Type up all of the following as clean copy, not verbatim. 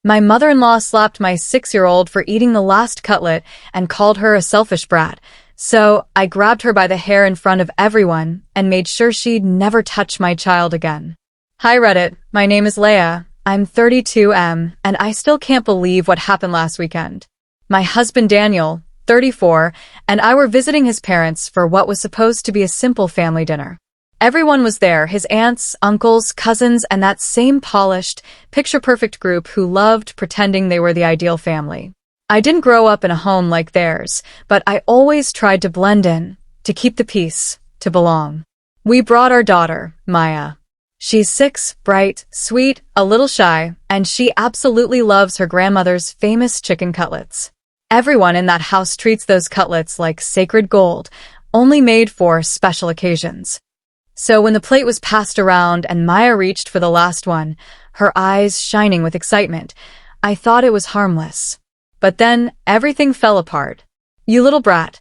My mother-in-law slapped my 6-year-old for eating the last cutlet and called her a selfish brat. So I grabbed her by the hair in front of everyone and made sure she'd never touch my child again. Hi Reddit, my name is Leia. I'm 32M, and I still can't believe what happened last weekend. My husband Daniel, 34, and I were visiting his parents for what was supposed to be a simple family dinner. Everyone was there, his aunts, uncles, cousins, and that same polished, picture-perfect group who loved pretending they were the ideal family. I didn't grow up in a home like theirs, but I always tried to blend in, to keep the peace, to belong. We brought our daughter, Maya. She's 6, bright, sweet, a little shy, and she absolutely loves her grandmother's famous chicken cutlets. Everyone in that house treats those cutlets like sacred gold, only made for special occasions. So when the plate was passed around and Maya reached for the last one, her eyes shining with excitement, I thought it was harmless. But then everything fell apart. "You little brat,"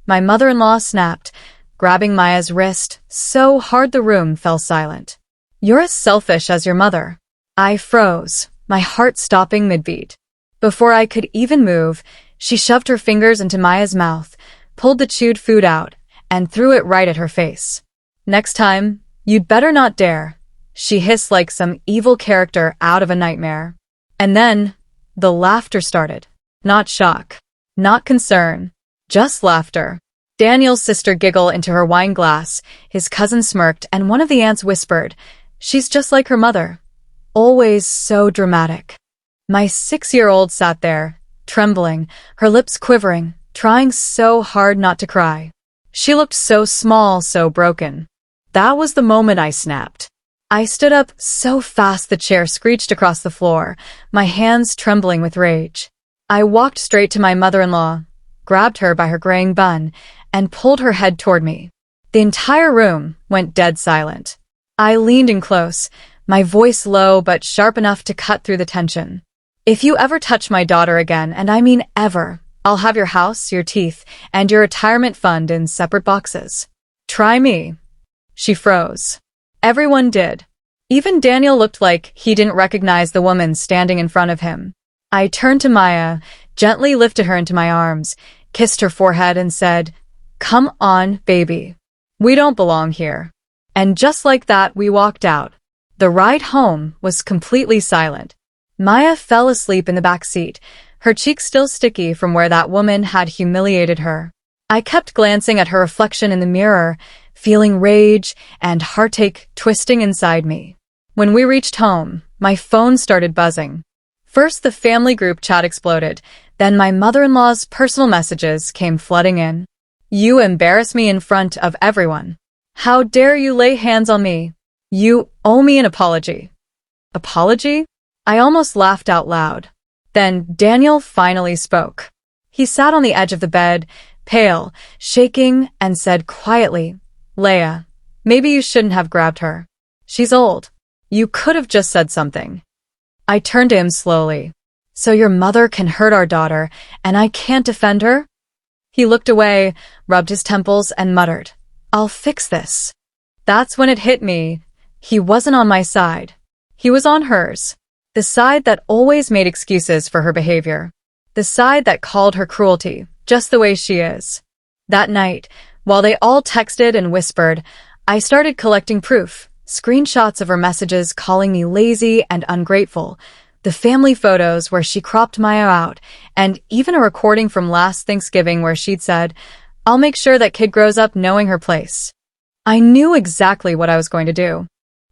my mother-in-law snapped, grabbing Maya's wrist so hard the room fell silent. "You're as selfish as your mother." I froze, my heart stopping mid-beat. Before I could even move, she shoved her fingers into Maya's mouth, pulled the chewed food out, and threw it right at her face. "Next time, you'd better not dare," she hissed like some evil character out of a nightmare. And then, the laughter started. Not shock, not concern, just laughter. Daniel's sister giggled into her wine glass, his cousin smirked, and one of the aunts whispered, "She's just like her mother. Always so dramatic." My 6-year-old sat there, trembling, her lips quivering, trying so hard not to cry. She looked so small, so broken. That was the moment I snapped. I stood up so fast the chair screeched across the floor, my hands trembling with rage. I walked straight to my mother-in-law, grabbed her by her graying bun, and pulled her head toward me. The entire room went dead silent. I leaned in close, my voice low but sharp enough to cut through the tension. "If you ever touch my daughter again, and I mean ever, I'll have your house, your teeth, and your retirement fund in separate boxes. Try me." She froze. Everyone did. Even Daniel looked like he didn't recognize the woman standing in front of him. I turned to Maya, gently lifted her into my arms, kissed her forehead, and said, "Come on, baby. We don't belong here." And just like that, we walked out. The ride home was completely silent. Maya fell asleep in the back seat, her cheeks still sticky from where that woman had humiliated her. I kept glancing at her reflection in the mirror, feeling rage and heartache twisting inside me. When we reached home, my phone started buzzing. First, the family group chat exploded, then my mother-in-law's personal messages came flooding in. "You embarrass me in front of everyone. How dare you lay hands on me? You owe me an apology." Apology? I almost laughed out loud. Then Daniel finally spoke. He sat on the edge of the bed, pale, shaking, and said quietly, "Leia, maybe you shouldn't have grabbed her. She's old. You could have just said something." I turned to him slowly. "So your mother can hurt our daughter, and I can't defend her?" He looked away, rubbed his temples, and muttered, "I'll fix this." That's when it hit me. He wasn't on my side. He was on hers. The side that always made excuses for her behavior. The side that called her cruelty, just the way she is. That night, while they all texted and whispered, I started collecting proof, screenshots of her messages calling me lazy and ungrateful, the family photos where she cropped Maya out, and even a recording from last Thanksgiving where she'd said, "I'll make sure that kid grows up knowing her place." I knew exactly what I was going to do.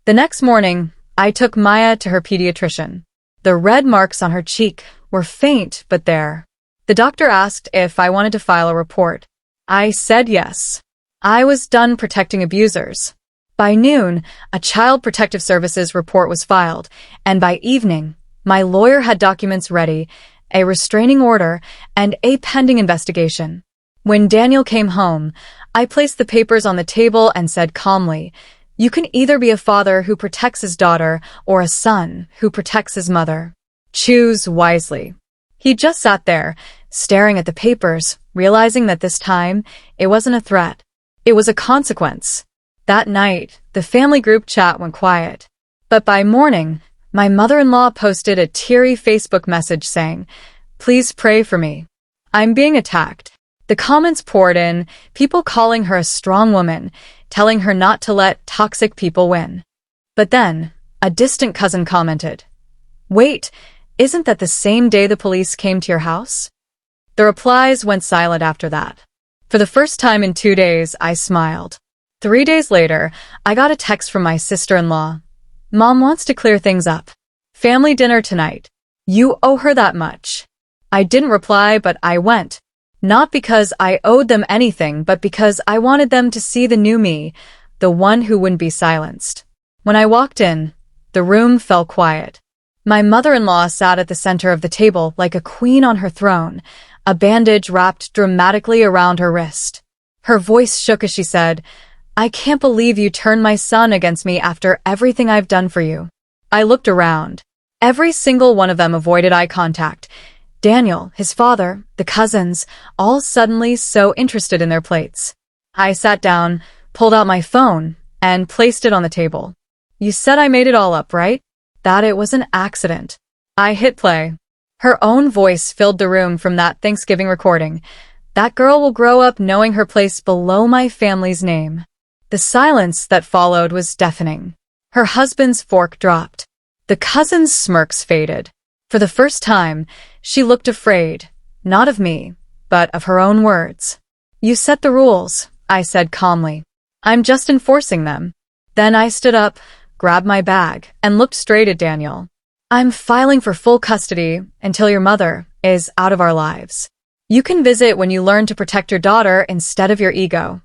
The next morning, I took Maya to her pediatrician. The red marks on her cheek were faint, but there. The doctor asked if I wanted to file a report. I said yes. I was done protecting abusers. By noon, a Child Protective Services report was filed, and by evening, my lawyer had documents ready, a restraining order, and a pending investigation. When Daniel came home, I placed the papers on the table and said calmly, "You can either be a father who protects his daughter or a son who protects his mother. Choose wisely." He just sat there, staring at the papers, realizing that this time, it wasn't a threat. It was a consequence. That night, the family group chat went quiet. But by morning, My mother-in-law posted a teary Facebook message saying, "Please pray for me. I'm being attacked." The comments poured in, people calling her a strong woman, telling her not to let toxic people win. But then, a distant cousin commented, "Wait, isn't that the same day the police came to your house?" The replies went silent after that. For the first time in 2 days, I smiled. 3 days later, I got a text from my sister-in-law. "Mom wants to clear things up. Family dinner tonight. You owe her that much." I didn't reply, but I went. Not because I owed them anything, but because I wanted them to see the new me, the one who wouldn't be silenced. When I walked in, the room fell quiet. My mother-in-law sat at the center of the table like a queen on her throne, a bandage wrapped dramatically around her wrist. Her voice shook as she said, "I can't believe you turned my son against me after everything I've done for you." I looked around. Every single one of them avoided eye contact. Daniel, his father, the cousins, all suddenly so interested in their plates. I sat down, pulled out my phone, and placed it on the table. "You said I made it all up, right? That it was an accident." I hit play. Her own voice filled the room from that Thanksgiving recording. "That girl will grow up knowing her place below my family's name." The silence that followed was deafening. Her husband's fork dropped. The cousin's smirks faded. For the first time, she looked afraid, not of me, but of her own words. "You set the rules," I said calmly. "I'm just enforcing them." Then I stood up, grabbed my bag, and looked straight at Daniel. "I'm filing for full custody until your mother is out of our lives. You can visit when you learn to protect your daughter instead of your ego."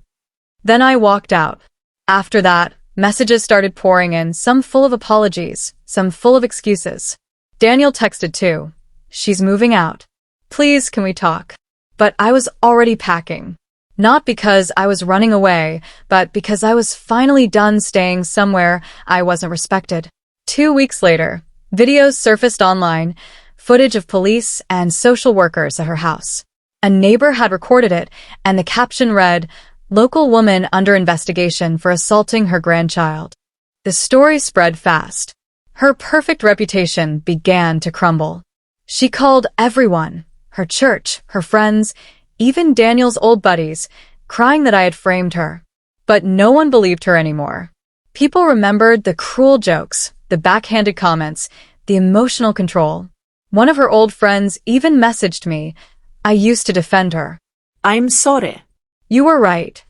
Then I walked out. After that, messages started pouring in, some full of apologies, some full of excuses. Daniel texted too. "She's moving out. Please, can we talk?" But I was already packing. Not because I was running away, but because I was finally done staying somewhere I wasn't respected. 2 weeks later, videos surfaced online, footage of police and social workers at her house. A neighbor had recorded it, and the caption read, "Local woman under investigation for assaulting her grandchild." The story spread fast. Her perfect reputation began to crumble. She called everyone, her church, her friends, even Daniel's old buddies, crying that I had framed her. But no one believed her anymore. People remembered the cruel jokes, the backhanded comments, the emotional control. One of her old friends even messaged me, "I used to defend her." "I'm sorry." "You were right."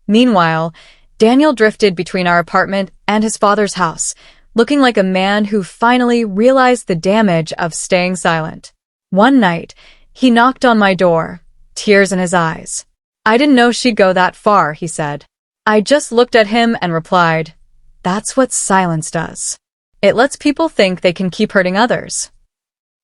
Meanwhile, Daniel drifted between our apartment and his father's house, looking like a man who finally realized the damage of staying silent. One night, he knocked on my door, tears in his eyes. "I didn't know she'd go that far," he said. I just looked at him and replied, "That's what silence does. It lets people think they can keep hurting others."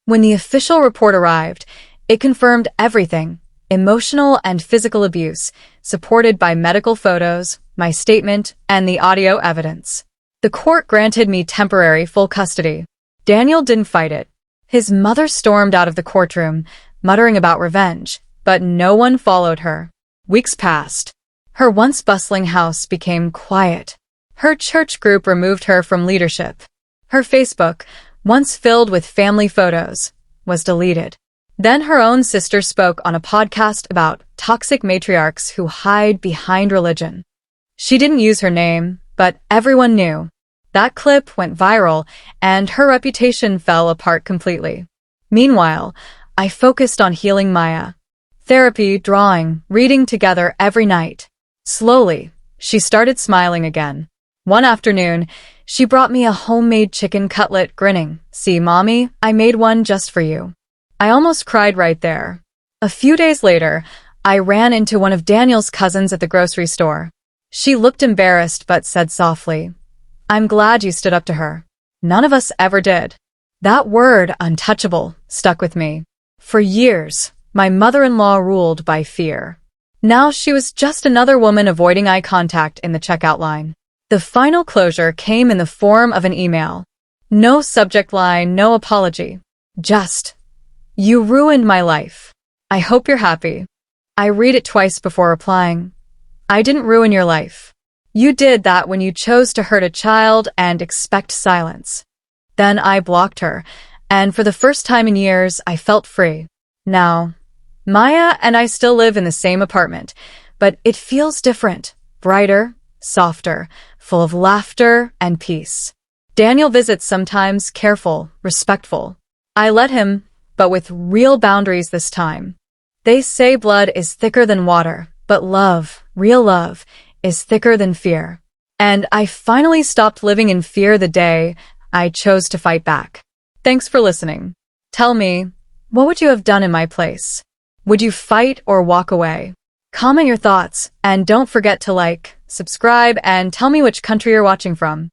When the official report arrived, it confirmed everything, emotional and physical abuse, supported by medical photos, my statement, and the audio evidence. The court granted me temporary full custody. Daniel didn't fight it. His mother stormed out of the courtroom, muttering about revenge, but no one followed her. Weeks passed. Her once bustling house became quiet. Her church group removed her from leadership. Her Facebook, once filled with family photos, was deleted. Then her own sister spoke on a podcast about toxic matriarchs who hide behind religion. She didn't use her name, but everyone knew. That clip went viral, and her reputation fell apart completely. Meanwhile, I focused on healing Maya. Therapy, drawing, reading together every night. Slowly, she started smiling again. One afternoon, she brought me a homemade chicken cutlet, grinning. "See, Mommy, I made one just for you." I almost cried right there. A few days later, I ran into one of Daniel's cousins at the grocery store. She looked embarrassed but said softly, "I'm glad you stood up to her. None of us ever did." That word, untouchable, stuck with me. For years, my mother-in-law ruled by fear. Now she was just another woman avoiding eye contact in the checkout line. The final closure came in the form of an email. No subject line, no apology. Just, "You ruined my life. I hope you're happy." I read it twice before replying. "I didn't ruin your life. You did that when you chose to hurt a child and expect silence." Then I blocked her, and for the first time in years, I felt free. Now, Maya and I still live in the same apartment, but it feels different, brighter, softer, full of laughter and peace. Daniel visits sometimes, careful, respectful. I let him, but with real boundaries this time. They say blood is thicker than water, but love, real love, is thicker than fear. And I finally stopped living in fear the day I chose to fight back. Thanks for listening. Tell me, what would you have done in my place? Would you fight or walk away? Comment your thoughts, and don't forget to like, subscribe, and tell me which country you're watching from.